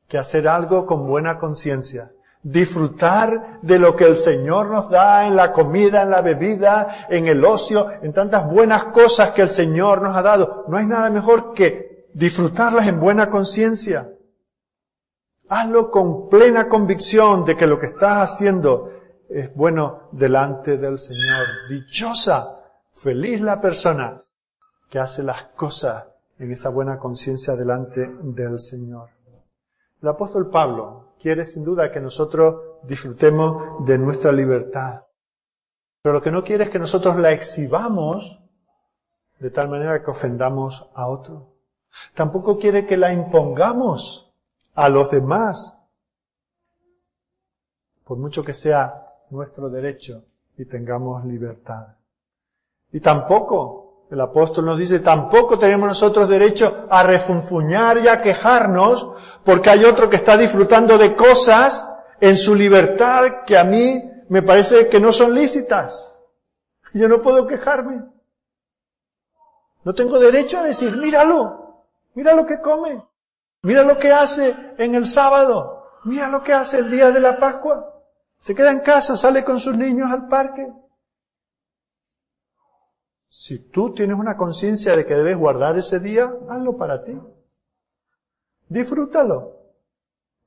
Speaker 1: que hacer algo con buena conciencia. Disfrutar de lo que el Señor nos da en la comida, en la bebida, en el ocio, en tantas buenas cosas que el Señor nos ha dado. No hay nada mejor que disfrutarlas en buena conciencia. Hazlo con plena convicción de que lo que estás haciendo es bueno delante del Señor. Dichosa, feliz la persona que hace las cosas en esa buena conciencia delante del Señor. El apóstol Pablo quiere sin duda que nosotros disfrutemos de nuestra libertad. Pero lo que no quiere es que nosotros la exhibamos de tal manera que ofendamos a otro. Tampoco quiere que la impongamos a los demás, por mucho que sea nuestro derecho y tengamos libertad. Y tampoco, el apóstol nos dice, tampoco tenemos nosotros derecho a refunfuñar y a quejarnos porque hay otro que está disfrutando de cosas en su libertad que a mí me parece que no son lícitas. Yo no puedo quejarme. No tengo derecho a decir, míralo, mira lo que come. Mira lo que hace en el sábado. Mira lo que hace el día de la Pascua. Se queda en casa, sale con sus niños al parque. Si tú tienes una conciencia de que debes guardar ese día, hazlo para ti. Disfrútalo.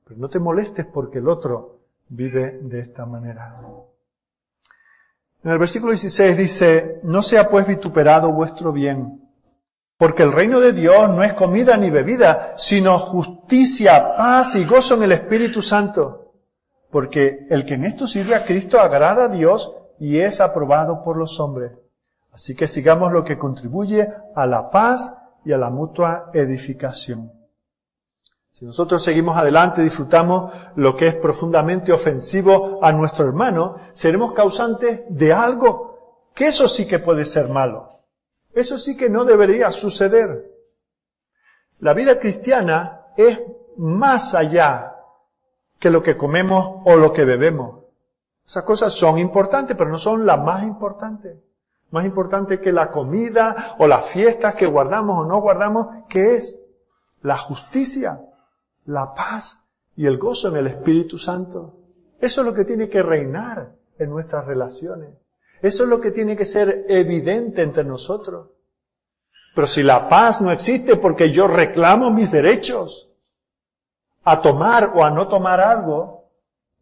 Speaker 1: Pero no te molestes porque el otro vive de esta manera. En el versículo 16 dice, no sea pues vituperado vuestro bien. Porque el reino de Dios no es comida ni bebida, sino justicia, paz y gozo en el Espíritu Santo. Porque el que en esto sirve a Cristo agrada a Dios y es aprobado por los hombres. Así que sigamos lo que contribuye a la paz y a la mutua edificación. Si nosotros seguimos adelante y disfrutamos lo que es profundamente ofensivo a nuestro hermano, seremos causantes de algo que eso sí que puede ser malo. Eso sí que no debería suceder. La vida cristiana es más allá que lo que comemos o lo que bebemos. Esas cosas son importantes, pero no son las más importantes. Más importante que la comida o las fiestas que guardamos o no guardamos, que es la justicia, la paz y el gozo en el Espíritu Santo. Eso es lo que tiene que reinar en nuestras relaciones. Eso es lo que tiene que ser evidente entre nosotros. Pero si la paz no existe porque yo reclamo mis derechos a tomar o a no tomar algo,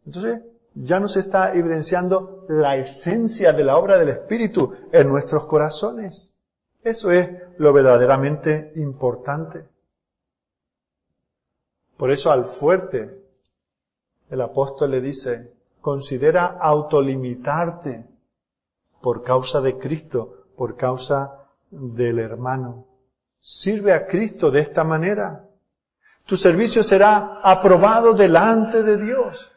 Speaker 1: entonces ya no se está evidenciando la esencia de la obra del Espíritu en nuestros corazones. Eso es lo verdaderamente importante. Por eso al fuerte el apóstol le dice, considera autolimitarte por causa de Cristo, por causa del hermano. Sirve a Cristo de esta manera. Tu servicio será aprobado delante de Dios.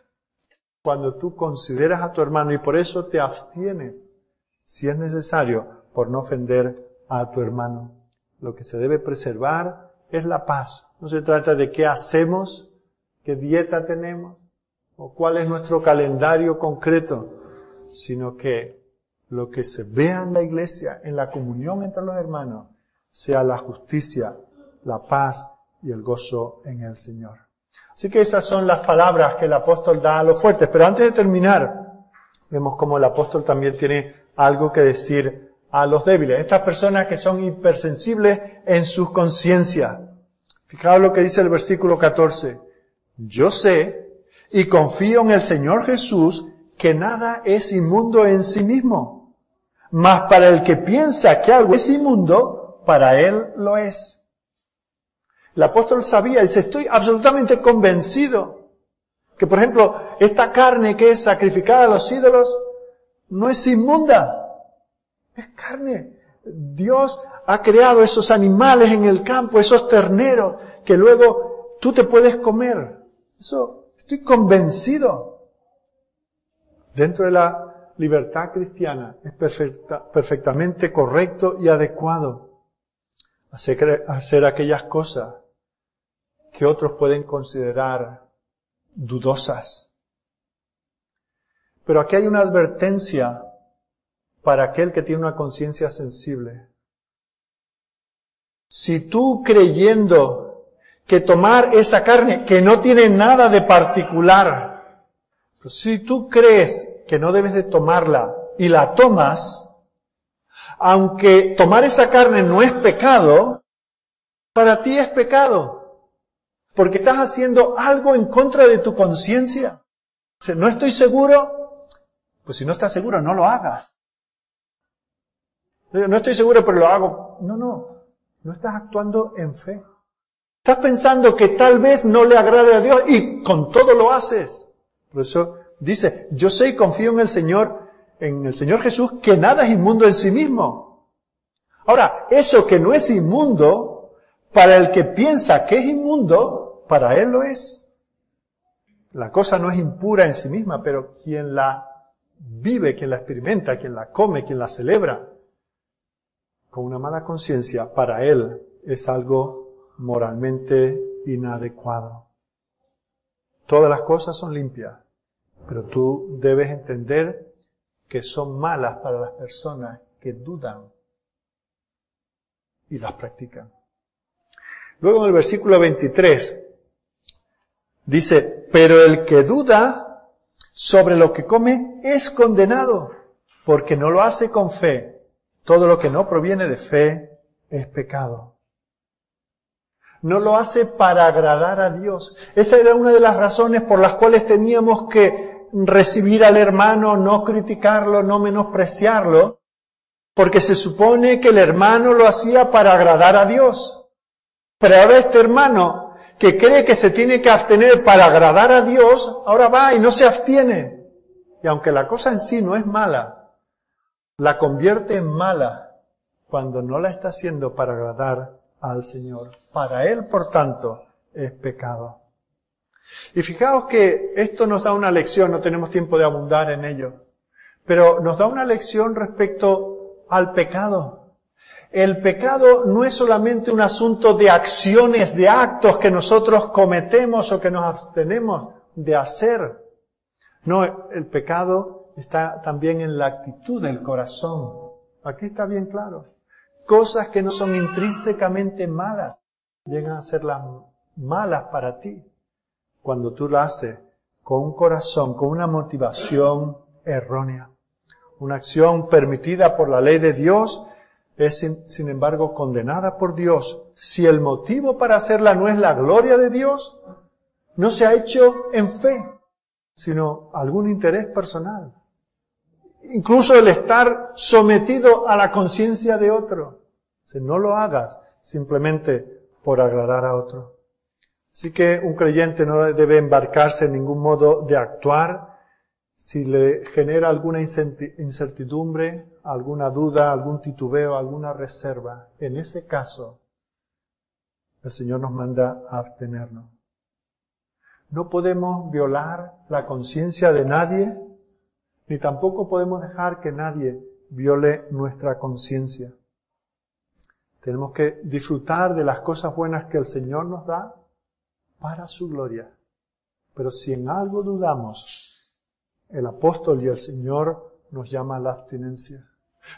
Speaker 1: cuando tú consideras a tu hermano y por eso te abstienes, si es necesario, por no ofender a tu hermano. Lo que se debe preservar es la paz. No se trata de qué hacemos, qué dieta tenemos, o cuál es nuestro calendario concreto, sino que lo que se vea en la iglesia, en la comunión entre los hermanos, sea la justicia, la paz y el gozo en el Señor. Así que esas son las palabras que el apóstol da a los fuertes. Pero antes de terminar, vemos cómo el apóstol también tiene algo que decir a los débiles. Estas personas que son hipersensibles en sus conciencias. Fijaos lo que dice el versículo 14. Yo sé y confío en el Señor Jesús que nada es inmundo en sí mismo. Mas para el que piensa que algo es inmundo, para él lo es. El apóstol sabía, dice, estoy absolutamente convencido que, por ejemplo, esta carne que es sacrificada a los ídolos no es inmunda. Es carne. Dios ha creado esos animales en el campo, esos terneros, que luego tú te puedes comer. Eso, estoy convencido. Dentro de la libertad cristiana es perfectamente correcto y adecuado hacer aquellas cosas que otros pueden considerar dudosas. Pero aquí hay una advertencia para aquel que tiene una conciencia sensible. Si tú creyendo que tomar esa carne, que no tiene nada de particular, pero si tú crees que no debes de tomarla y la tomas, aunque tomar esa carne no es pecado, para ti es pecado. Porque estás haciendo algo en contra de tu conciencia. No estoy seguro, pues si no estás seguro, no lo hagas. No estoy seguro, pero lo hago. No estás actuando en fe. Estás pensando que tal vez no le agrade a Dios y con todo lo haces. Por eso dice, yo sé y confío en el Señor Jesús, que nada es inmundo en sí mismo. Ahora, eso que no es inmundo, para el que piensa que es inmundo, para él lo es. La cosa no es impura en sí misma, pero quien la vive, quien la experimenta, quien la come, quien la celebra, con una mala conciencia, para él es algo moralmente inadecuado. Todas las cosas son limpias, pero tú debes entender que son malas para las personas que dudan y las practican. Luego en el versículo 23 dice, pero el que duda sobre lo que come es condenado, porque no lo hace con fe. Todo lo que no proviene de fe es pecado. No lo hace para agradar a Dios. Esa era una de las razones por las cuales teníamos que recibir al hermano, no criticarlo, no menospreciarlo, porque se supone que el hermano lo hacía para agradar a Dios. Pero ahora este hermano que cree que se tiene que abstener para agradar a Dios, ahora va y no se abstiene. Y aunque la cosa en sí no es mala, la convierte en mala cuando no la está haciendo para agradar al Señor. Para él, por tanto, es pecado. Y fijaos que esto nos da una lección, no tenemos tiempo de abundar en ello, pero nos da una lección respecto al pecado. El pecado no es solamente un asunto de acciones, de actos que nosotros cometemos o que nos abstenemos de hacer. No, el pecado está también en la actitud del corazón. Aquí está bien claro. Cosas que no son intrínsecamente malas llegan a ser las malas para ti cuando tú las haces con un corazón, con una motivación errónea. Una acción permitida por la ley de Dios es, sin embargo, condenada por Dios. Si el motivo para hacerla no es la gloria de Dios, no se ha hecho en fe, sino algún interés personal. Incluso el estar sometido a la conciencia de otro. No lo hagas simplemente por agradar a otro. Así que un creyente no debe embarcarse en ningún modo de actuar si le genera alguna incertidumbre, alguna duda, algún titubeo, alguna reserva. En ese caso, el Señor nos manda a abstenernos. No podemos violar la conciencia de nadie, ni tampoco podemos dejar que nadie viole nuestra conciencia. Tenemos que disfrutar de las cosas buenas que el Señor nos da para su gloria. Pero si en algo dudamos, el apóstol y el Señor nos llama a la abstinencia,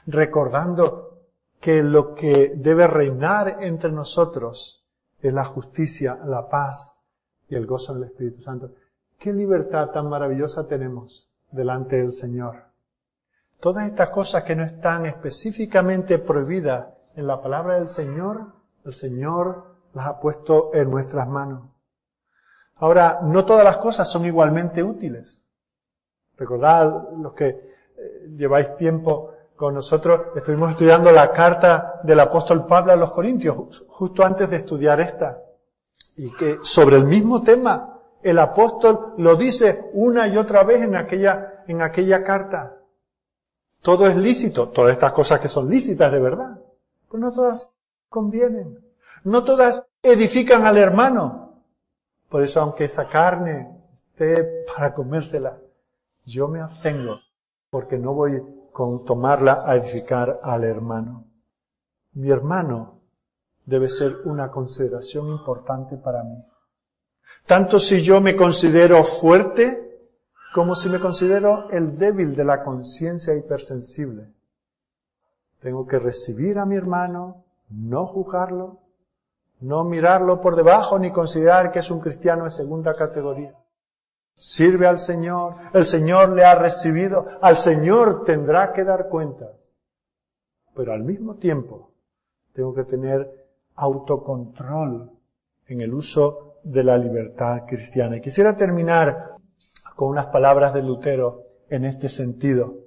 Speaker 1: recordando que lo que debe reinar entre nosotros es la justicia, la paz y el gozo del Espíritu Santo. ¡Qué libertad tan maravillosa tenemos delante del Señor! Todas estas cosas que no están específicamente prohibidas en la palabra del Señor, el Señor las ha puesto en nuestras manos. Ahora, no todas las cosas son igualmente útiles. Recordad, los que lleváis tiempo con nosotros, estuvimos estudiando la carta del apóstol Pablo a los Corintios, justo antes de estudiar esta. Y que sobre el mismo tema, el apóstol lo dice una y otra vez en aquella carta. Todo es lícito, todas estas cosas que son lícitas de verdad, pero no todas convienen. No todas edifican al hermano. Por eso, aunque esa carne esté para comérsela, yo me abstengo, porque no voy con tomarla a edificar al hermano. Mi hermano debe ser una consideración importante para mí. Tanto si yo me considero fuerte, como si me considero el débil de la conciencia hipersensible. Tengo que recibir a mi hermano, no juzgarlo, no mirarlo por debajo ni considerar que es un cristiano de segunda categoría. Sirve al Señor, el Señor le ha recibido, al Señor tendrá que dar cuentas. Pero al mismo tiempo tengo que tener autocontrol en el uso de la libertad cristiana. Y quisiera terminar con unas palabras de Lutero en este sentido.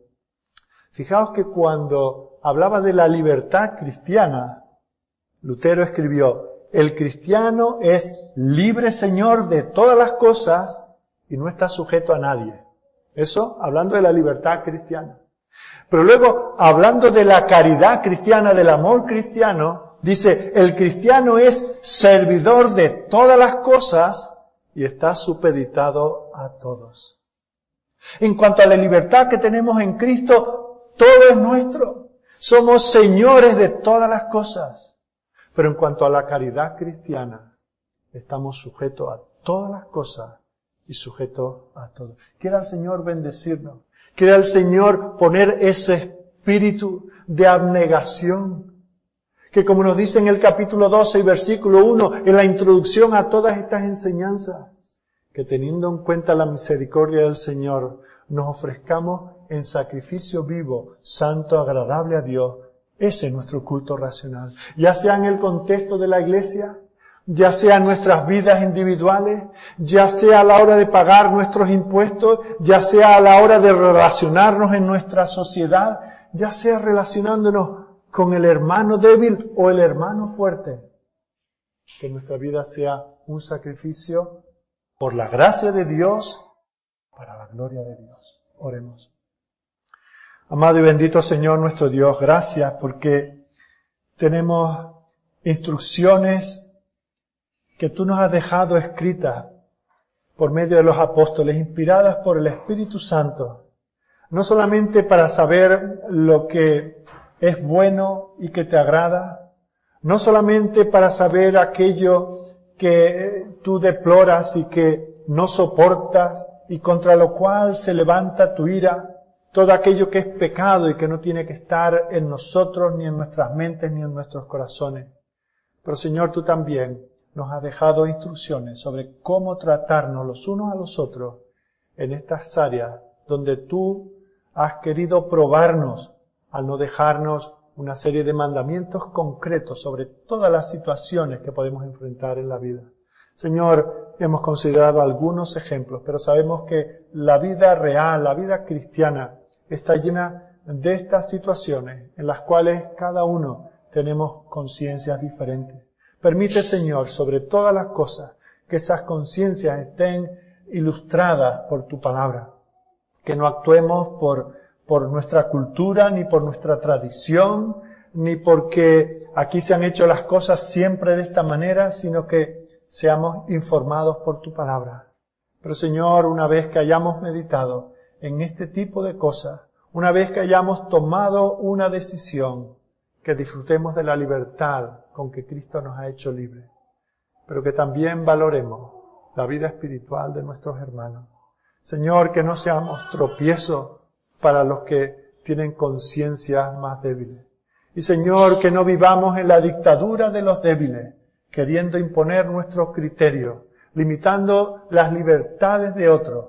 Speaker 1: Fijaos que cuando hablaba de la libertad cristiana, Lutero escribió: el cristiano es libre señor de todas las cosas y no está sujeto a nadie. Eso hablando de la libertad cristiana. Pero luego, hablando de la caridad cristiana, del amor cristiano, dice: el cristiano es servidor de todas las cosas y está supeditado a todos. En cuanto a la libertad que tenemos en Cristo, todo es nuestro. Somos señores de todas las cosas. Pero en cuanto a la caridad cristiana, estamos sujetos a todas las cosas y sujetos a todo. Quiera el Señor bendecirnos. Quiera el Señor poner ese espíritu de abnegación, que como nos dice en el capítulo 12 y versículo 1, en la introducción a todas estas enseñanzas, que teniendo en cuenta la misericordia del Señor, nos ofrezcamos en sacrificio vivo, santo, agradable a Dios. Ese es nuestro culto racional. Ya sea en el contexto de la iglesia, ya sea en nuestras vidas individuales, ya sea a la hora de pagar nuestros impuestos, ya sea a la hora de relacionarnos en nuestra sociedad, ya sea relacionándonos con el hermano débil o el hermano fuerte. Que nuestra vida sea un sacrificio por la gracia de Dios, para la gloria de Dios. Oremos. Amado y bendito Señor nuestro Dios, gracias porque tenemos instrucciones que tú nos has dejado escritas por medio de los apóstoles, inspiradas por el Espíritu Santo, no solamente para saber lo que es bueno y que te agrada, no solamente para saber aquello que tú deploras y que no soportas y contra lo cual se levanta tu ira, todo aquello que es pecado y que no tiene que estar en nosotros, ni en nuestras mentes, ni en nuestros corazones. Pero Señor, tú también nos has dejado instrucciones sobre cómo tratarnos los unos a los otros en estas áreas donde tú has querido probarnos al no dejarnos una serie de mandamientos concretos sobre todas las situaciones que podemos enfrentar en la vida. Señor, hemos considerado algunos ejemplos, pero sabemos que la vida real, la vida cristiana, está llena de estas situaciones en las cuales cada uno tenemos conciencias diferentes. Permite, Señor, sobre todas las cosas, que esas conciencias estén ilustradas por tu palabra. Que no actuemos por nuestra cultura, ni por nuestra tradición, ni porque aquí se han hecho las cosas siempre de esta manera, sino que seamos informados por tu palabra. Pero Señor, una vez que hayamos meditado en este tipo de cosas, una vez que hayamos tomado una decisión, que disfrutemos de la libertad con que Cristo nos ha hecho libres, pero que también valoremos la vida espiritual de nuestros hermanos. Señor, que no seamos tropiezos para los que tienen conciencias más débiles. Y Señor, que no vivamos en la dictadura de los débiles, queriendo imponer nuestros criterios, limitando las libertades de otros,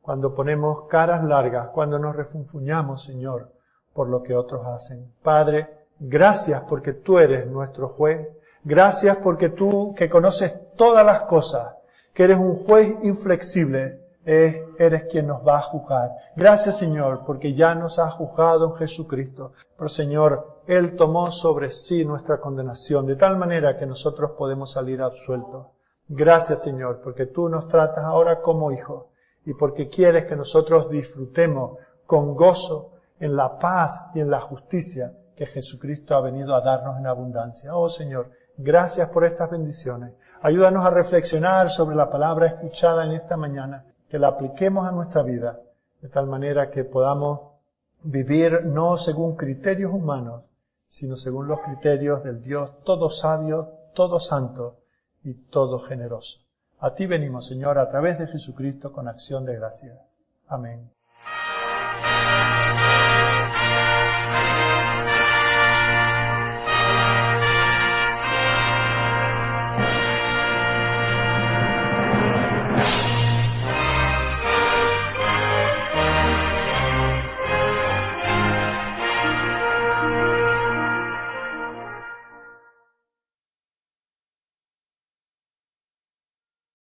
Speaker 1: cuando ponemos caras largas, cuando nos refunfuñamos, Señor, por lo que otros hacen. Padre, gracias porque tú eres nuestro juez. Gracias porque tú, que conoces todas las cosas, que eres un juez inflexible, eres quien nos va a juzgar. Gracias, Señor, porque ya nos has juzgado en Jesucristo. Pero, Señor, Él tomó sobre sí nuestra condenación, de tal manera que nosotros podemos salir absueltos. Gracias, Señor, porque tú nos tratas ahora como hijos y porque quieres que nosotros disfrutemos con gozo en la paz y en la justicia que Jesucristo ha venido a darnos en abundancia. Oh, Señor, gracias por estas bendiciones. Ayúdanos a reflexionar sobre la palabra escuchada en esta mañana, que la apliquemos a nuestra vida, de tal manera que podamos vivir no según criterios humanos, sino según los criterios del Dios todo sabio, todo santo y todo generoso. A ti venimos, Señor, a través de Jesucristo con acción de gracia. Amén.